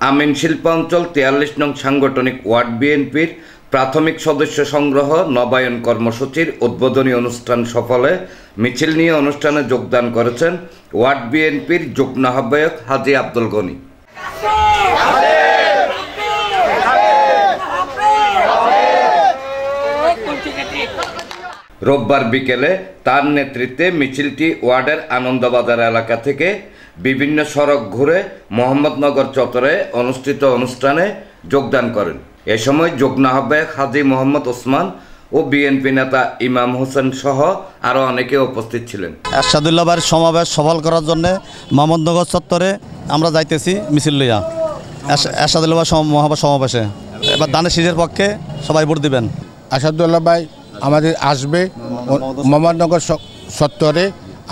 আমিন শিল্পাঞ্চল ৪৩ নং সাংগঠনিক ওয়ার্ড বিএনপির প্রাথমিক সদস্য সংগ্রহ নবায়ন কর্মসূচির উদ্বোধনী অনুষ্ঠান সফলে মিছিল নিয়ে অনুষ্ঠানে যোগদান করেছেন ওয়ার্ড বিএনপির যুগ্ম আহ্বায়ক হাজী আব্দুল গনি। রোববার বিকেলে তার নেতৃত্বে মিছিলটি ওয়ার্ডের আনন্দবাজার এলাকা থেকে বিভিন্ন সড়ক ঘুরে মোহাম্মদনগর চত্বরে অনুষ্ঠিত অনুষ্ঠানে যোগদান করেন। এ সময় যুগ্ম আহ্বায়ক হাজী মোহাম্মদ ওসমান ও বিএনপি নেতা ইমাম হোসেন সহ আরও অনেকে উপস্থিত ছিলেন। এরশাদুল্লাহ ভাইয়ের সমাবেশ সফল করার জন্য মোহাম্মদনগর চত্বরে আমরা যাইতেছি মিছিল লইয়া এরশাদুল্লাহ ভাই মহাসভা সমাবেশে। এবার দানের শীষের পক্ষে সবাই ভোট দিবেন। এরশাদুল্লাহ ভাই আমাদের আসবে মোহাম্মদনগর চত্বরে,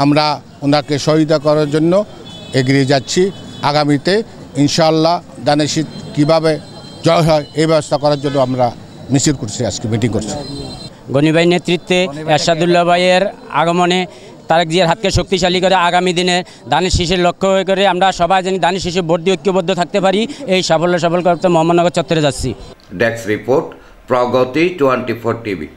আমরা ওনাকে সহায়তা করার জন্য এগিয়ে যাচ্ছি। আগামীতে ইনশাআল্লাহ দানের শীষ কীভাবে জয় হয় এই ব্যবস্থা করার জন্য আমরা মিছিল করছি, আজকে মিটিং করছি। গনি ভাই নেতৃত্বে এরশাদুল্লাহ ভাইয়ের আগমনে তারেক জিয়ার হাতকে শক্তিশালী করে আগামী দিনে দানের শীষের লক্ষ্য করে আমরা সবাই জানি দানের শীষে ভোট দিয়ে ঐক্যবদ্ধ থাকতে পারি। এই সাফল্য সফল করতে মোহাম্মদনগর চত্বরে যাচ্ছি। ডেস্ক রিপোর্ট, প্রগতি 24 টিভি।